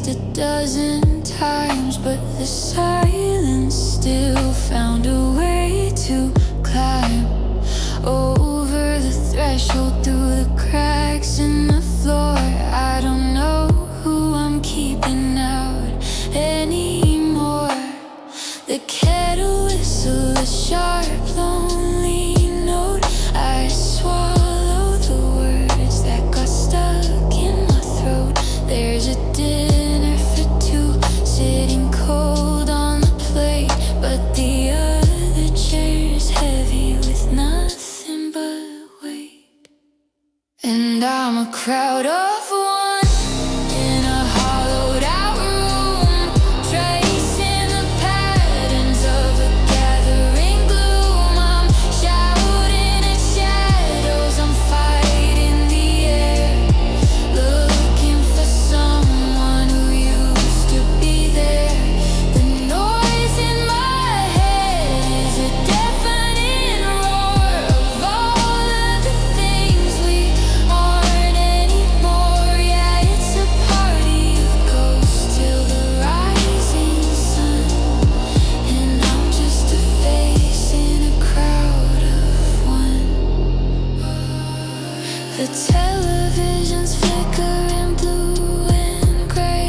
paced a dozen times, but the silence still found a way to climb over the threshold, through the cracks in the floor. I don't know who I'm keeping out anymore. The kettle whistle, a sharp, lonely note. I swallow the words that got stuck in my throat. There's a dinner for two sitting cold on the plate, but the other chair's heavy with nothing but weight. And I'm a crowd of one in a hollowed out room, tracing the patterns of a gathering gloom. I'm shouting at shadows, I'm fighting the air, looking for someone who used to be there. The noise in my head is a deafening roar of all of the things we aren't anymore. Yeah, it's a party of ghosts till the rising sun, and I'm just a face in a crowd of one. The television's flickering blue and gray,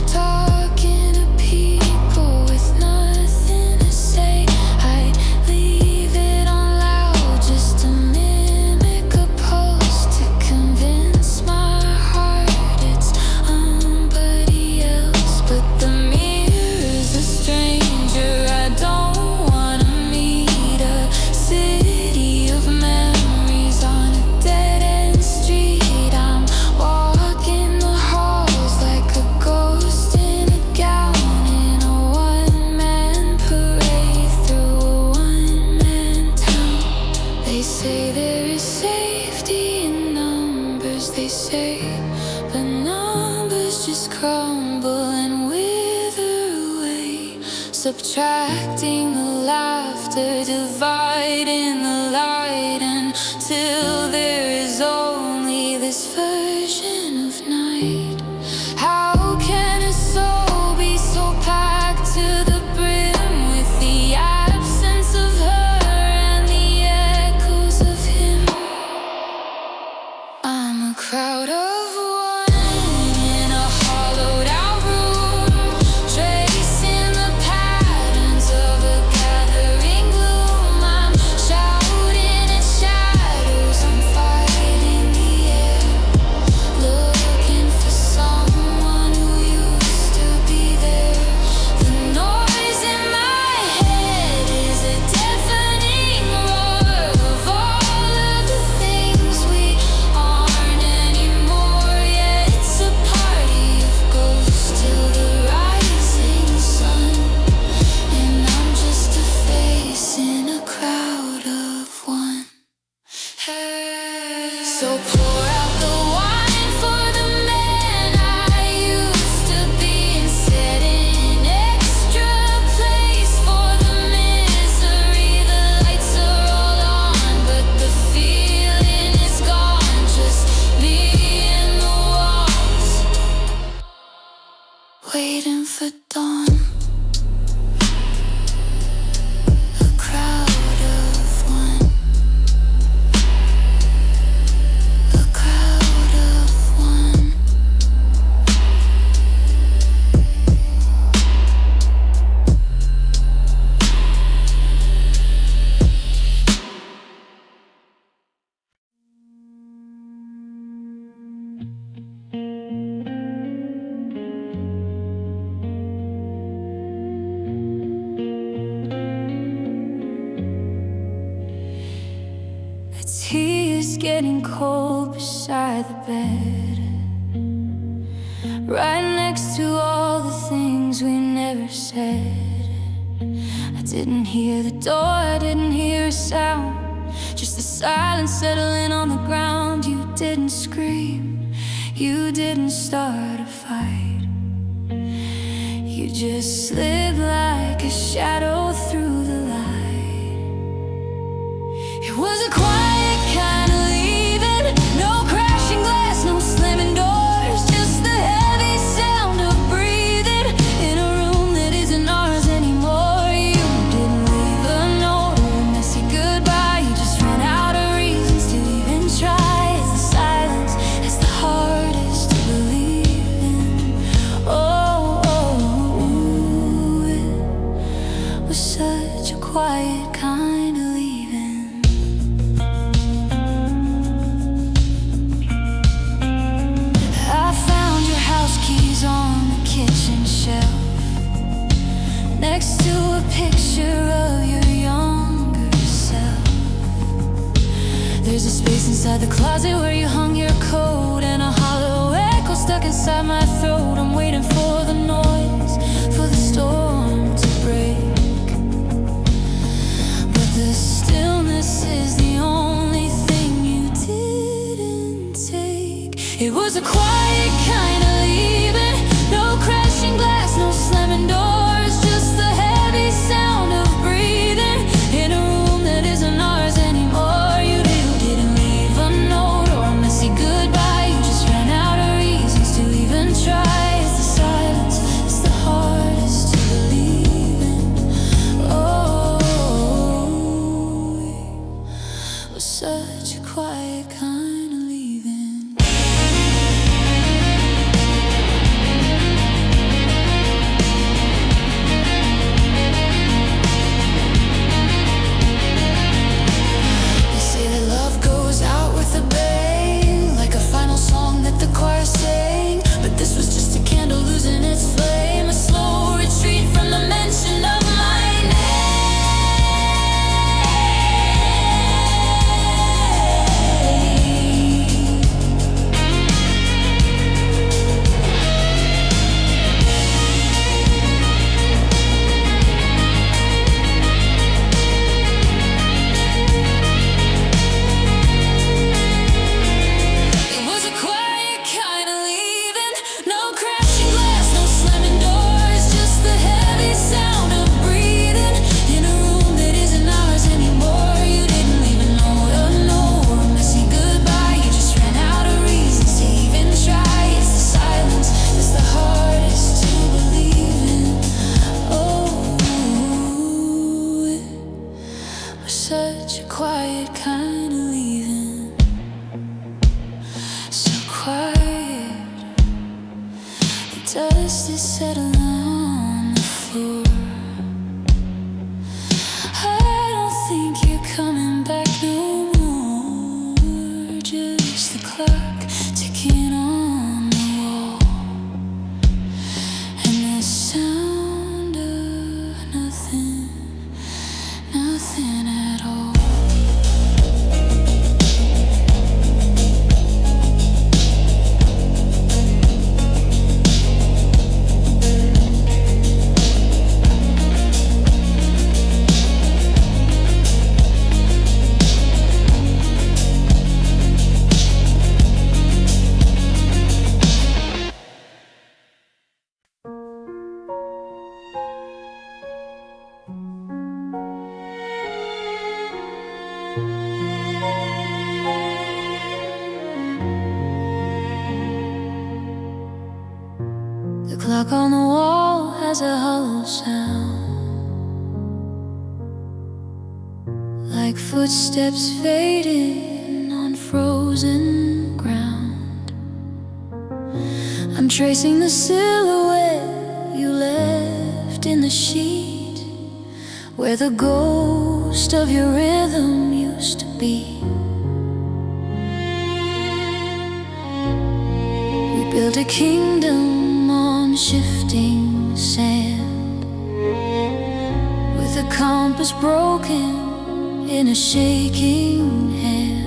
talking to people with nothing to say. I leave it on loud just to mimic a pulse, to convince my heart it's somebody else. But the mirror's a stranger I don't wanna meet, a city of memories on a dead-end street. I'm walking the halls like a ghost in a gown, in a one-man parade through a one-man town. They say there is safety in numbers, they say, but numbers just crumble and wither away, subtracting the laughter, dividing the light, until there is only this version of night. How can a soul be so packed to the brim with the absence of her and the echoes of him? I'm a crowd of one in a hollowed out room, tracing the patterns of a gathering gloom. I'm shouting at shadows, I'm fighting the air, looking for someone who used to be there. The noise in my head is a deafening roar of all of the things we aren't anymore. Yeah, it's a party of ghosts till the rising sun, and I'm just a face in a crowd of one. So pour out the wine for the man I used to be, and set an extra place for the misery. The lights are all on, but the feeling is gone, just me and the walls, waiting for dawn. A crowd of one, a crowd of one. The tea is getting cold beside the bed, right next to all the things we never said. I didn't hear the door, I didn't hear a sound, just the silence settling on the ground. You didn't scream, you didn't start a fight, you just slid like a shadow through the light. It was a quiet kind of leaving, no crashing glass, no slamming doors, just the heavy sound inside the closet where you hung your coat, and a hollow echo stuck inside my throat. I'm waiting for the noise, for the storm to break, but the stillness is the only thing you didn't take. It was a quiet kind of leaving, no crashing glass, no slamming doors, just the heavy sound of breathing in a room that isn't ours anymore. You didn't leave a note or a messy goodbye, you just ran out of reasons to even try. It's the silence, it's the hardest to believe in. Oh, it was such a quiet kind of leaving. They say that love goes out with a bang, like a final song that the choir sang. But this was just a candle losing its flame, a slow retreat from the mention of my such a quiet kind of leaving. So quiet, the dust is settling on the floor. I don't think you're coming back no more, just the clock ticking on the wall, and the sound of nothing at all. The clock on the wall has a hollow sound, like footsteps fading on frozen ground. I'm tracing the silhouette you left in the sheet, where the ghost of your rhythm used to be. We built a kingdom on shifting sand, with a compass broken in a shaking hand.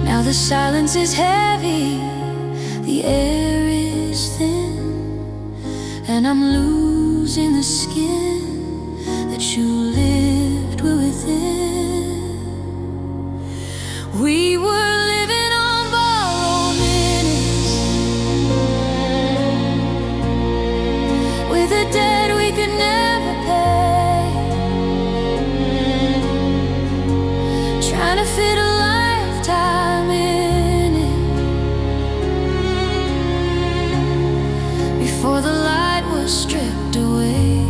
Now the silence is heavy, the air is thin, and I'm losing the skin that you lived within. We were living on borrowed minutes, with a debt we could never pay, trying to fit a lifetime in it, before the light was stripped away.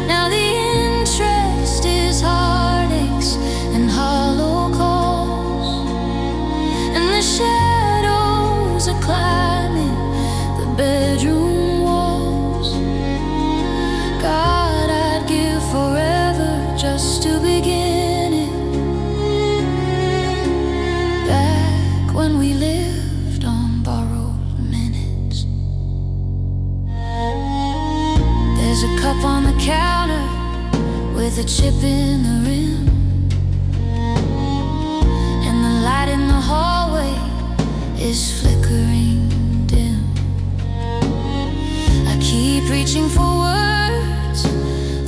Now the interest is heartaches and hollow calls, and the shadows are climbing the bedroom walls. God, I'd give forever just to begin it, back when we lived on borrowed minutes. There's a cup on the counter, with a chip in the rim, and the light in the hallway is flickering dim. I keep reaching for words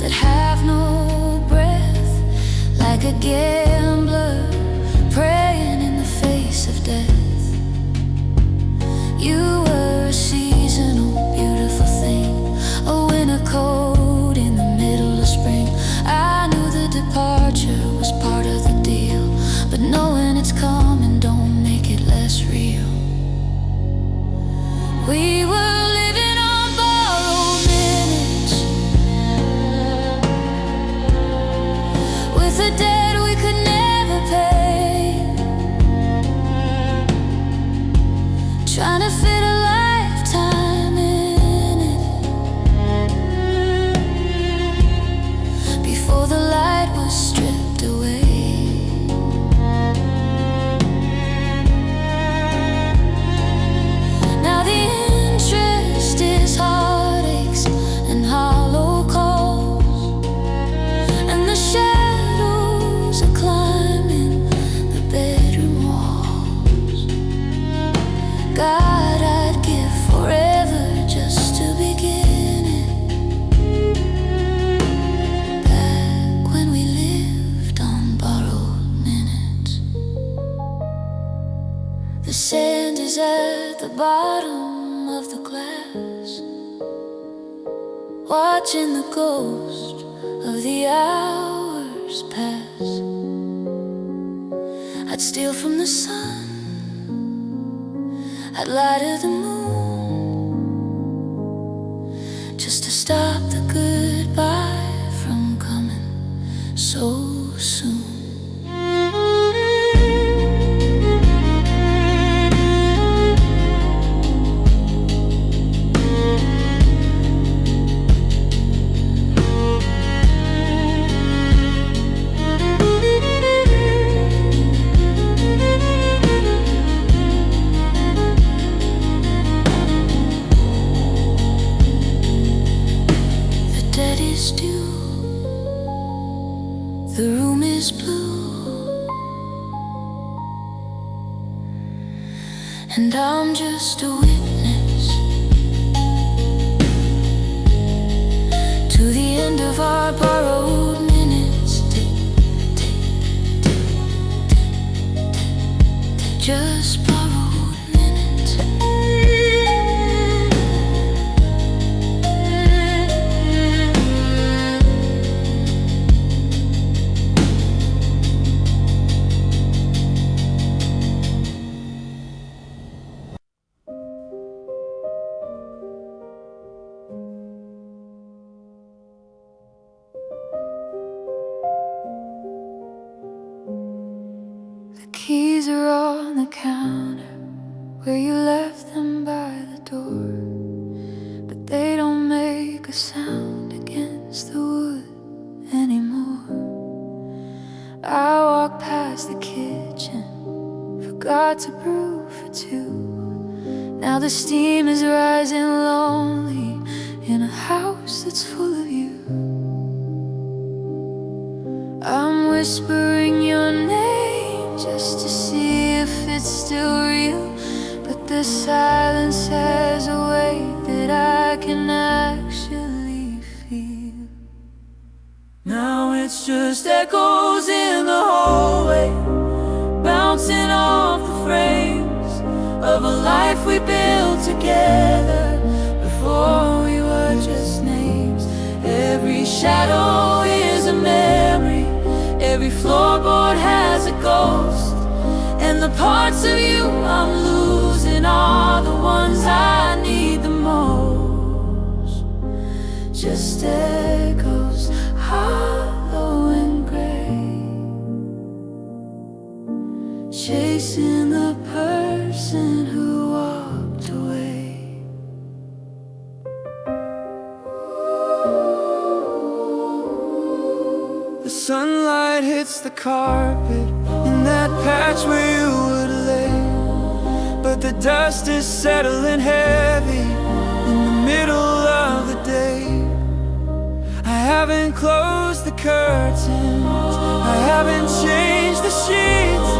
that have no breath, like a gambler praying in the face of death. You were a seasonal, beautiful thing, a winter coat in the middle of spring. I knew the departure was part of the deal, but knowing it's coming don't make it less real. We were living on borrowed minutes, with a debt we could never pay, trying to fit a lifetime in it, before the light was stripped away. Now the interest is heartaches and hollow calls, and the shadows are climbing the bedroom walls. God, I'd give forever just to begin it, back when we lived on borrowed minutes. The sand is at the bottom of the glass, watching the ghost of the hours pass. I'd steal from the sun, I'd lie to the moon, just to stop the goodbye from coming so soon. Debt is due, the room is blue, and I'm just a witness to the end of our borrowed minutes. Tick, tick, tick, tick, tick, just borrowed minutes. The keys are on the counter where you left them by the door, but they don't make a sound against the wood anymore. I walked past the kitchen, forgot to brew for two. Now the steam is rising lonely in a house that's full of you. I'm whispering your name just to see if it's still real, but the silence has a weight that I can actually feel. Now it's just echoes in the hallway, bouncing off the frames of a life we built together before we were just names. Every shadow is a memory, every floorboard has a ghost, and the parts of you I'm losing are the ones I need the most. Just echoes, hollow and gray, chasing the person who walked away. The sunlight hits the carpet in that patch where you would lay, but the dust is settling heavy in the middle of the day. I haven't closed the curtains. I haven't changed the sheets.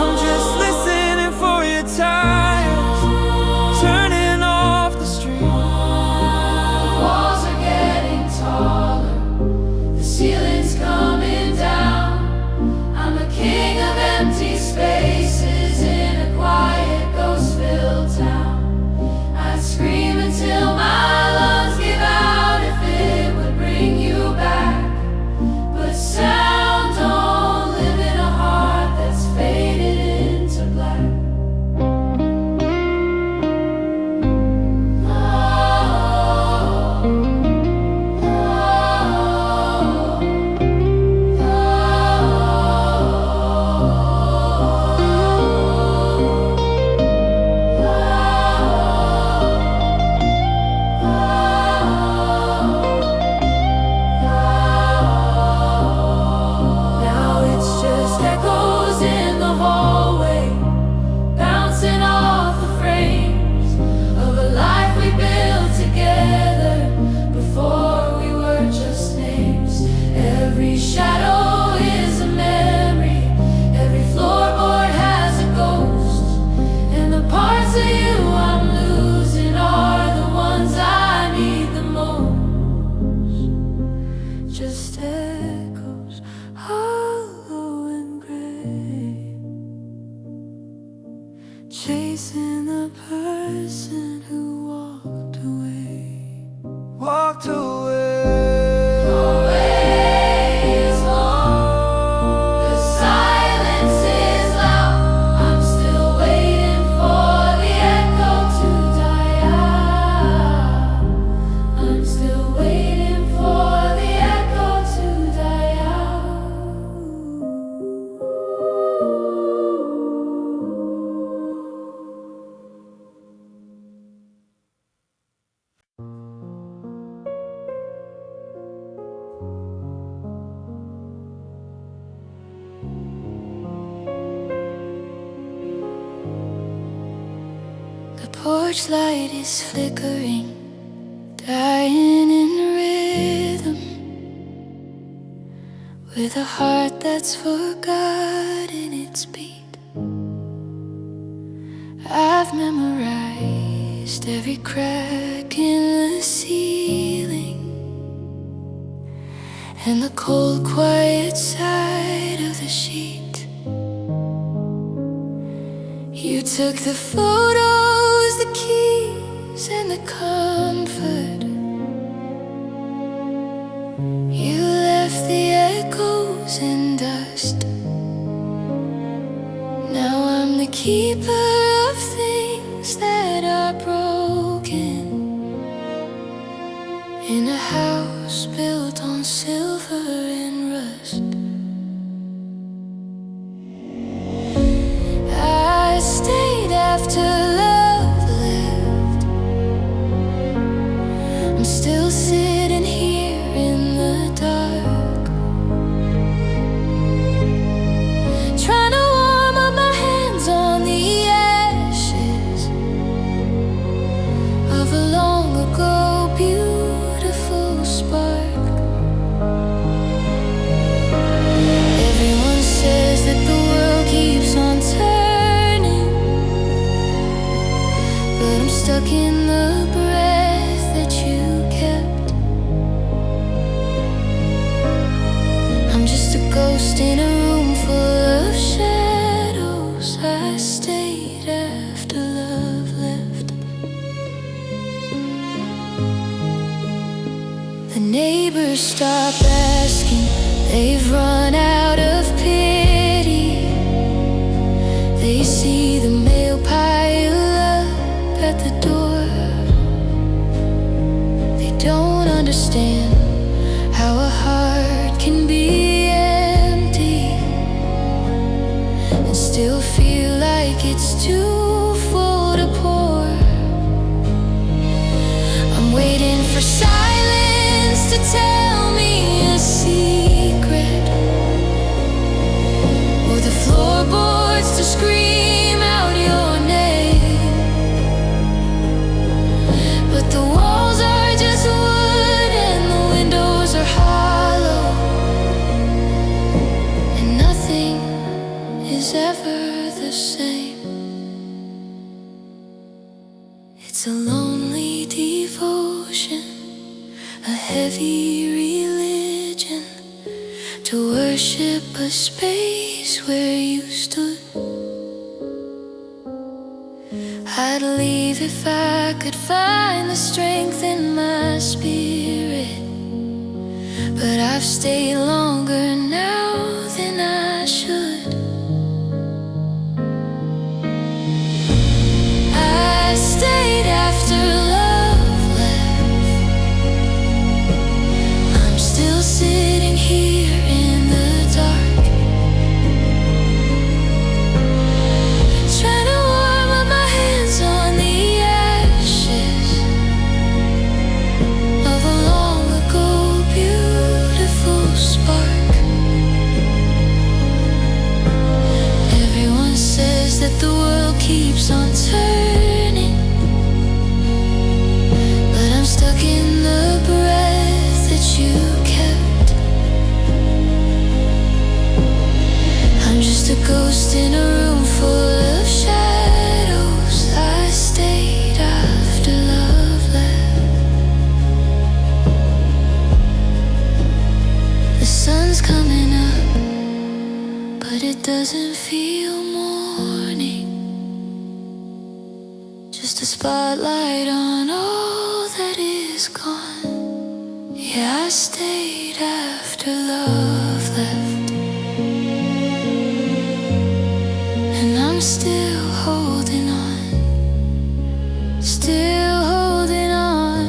I'm just listening for your tires turning off the street. Walls are getting taller, the ceiling's coming down. I'm a king of empty spaces in a quiet, ghost-filled town. I'd scream until my lungs give out if it would bring you back. But sound don't live in a heart that's faded into black. Just echoes, hollow and gray, chasing the person who walked away. Walked away. The porch light is flickering, dying in rhythm, with a heart that's forgotten its beat. I've memorized every crack in the ceiling and the cold, quiet side of the sheet. You took the photos, the keys, and the comfort. You left the echoes in dust. Now I'm the keeper of things that are broken, in a house built on silver and rust. I stayed after love left. I'm still sitting here in the dark, trying to warm up my hands on the ashes of a long ago beautiful spark. Everyone says that the world keeps on turning, but I'm stuck in the breath that you kept. I'm just a ghost in a room full of shadows. I stayed after love left. The neighbors stop asking, they've run out of pity. They see the mail pile up at the door. They don't understand how a heart can be empty and still feel like it's too full to pour. I'm waiting for silence to tell me a secret, or the floorboards to scream out your name. But the walls are just wood and the windows are hollow. same. It's a lonely devotion, a heavy religion, to worship a space where you stood. I'd leave if I could find the strength in my spirit, but I've stayed longer now than I should. I stayed after love left. I'm still sitting here in the dark, trying to warm up my hands on the ashes of a long ago beautiful spark. Everyone says that the world keeps on turning, but I'm stuck in the breath that you kept. I'm just a ghost in a room full of shadows. I stayed after love left. The sun's coming up, but it doesn't feel morning. Just a spotlight on all that is gone. Yeah, I stayed after love left, and I'm still holding on, still holding on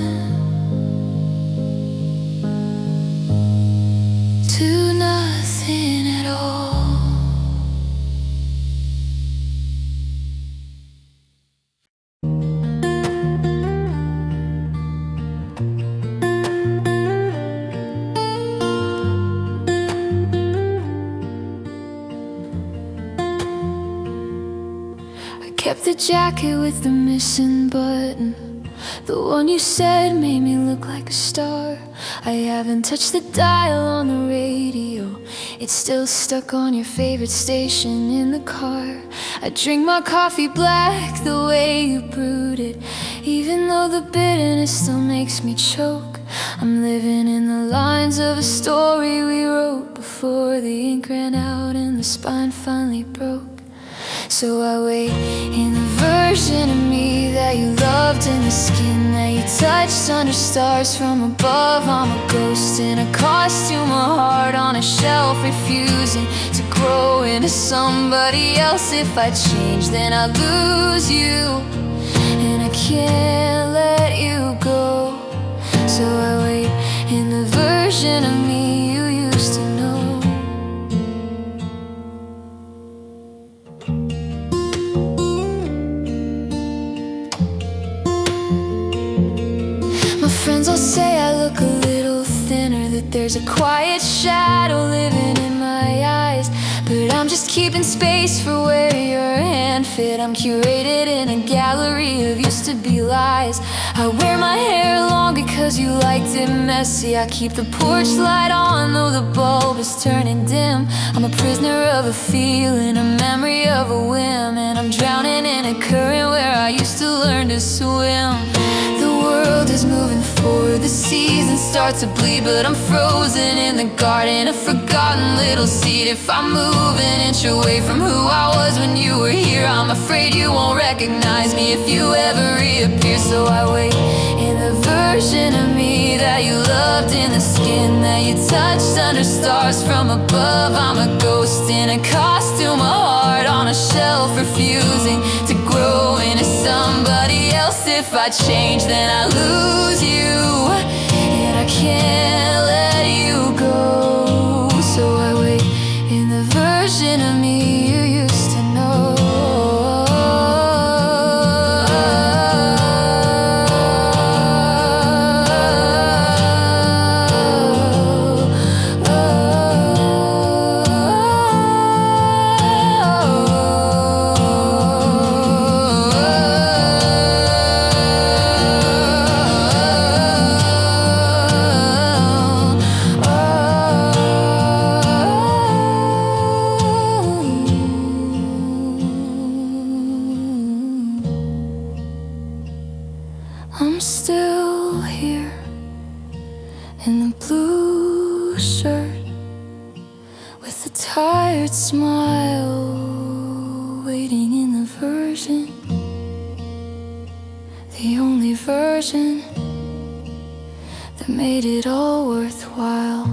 to nothing at all. Kept the jacket with the missing button, the one you said made me look like a star. I haven't touched the dial on the radio, it's still stuck on your favorite station in the car. I drink my coffee black the way you brewed it, even though the bitterness still makes me choke. I'm living in the lines of a story we wrote before the ink ran out and the spine finally broke. So I wait in the version of me that you loved, in the skin that you touched under stars from above. I'm a ghost in a costume, a heart on a shelf, refusing to grow into somebody else. If I change, then I lose you, and I can't let you go. So I wait in the version of me you used to know. My friends all say I look a little thinner, that there's a quiet shadow living in my eyes, but I'm just keeping space for where your hand fit. I'm curated in a gallery of used-to-be lies. I wear my hair long because you liked it messy. I keep the porch light on though the bulb is turning dim. I'm a prisoner of a feeling, a memory of a whim, and I'm drowning in a current where I used to learn to swim. The world is moving forward, the seasons start to bleed, but I'm frozen in the garden, a forgotten little seed. If I move an inch away from who I was when you were here, I'm afraid you won't recognize me if you ever reappear. So I wait in the version of me that you loved, in the skin that you touched under stars from above. I'm a ghost in a costume, a heart on a shelf, refusing to grow into somebody else. If I change, then I lose you, and I can't let you go. So I wait in the version of me you used to know. still here in the blue shirt with a tired smile, waiting in the version, the only version that made it all worthwhile.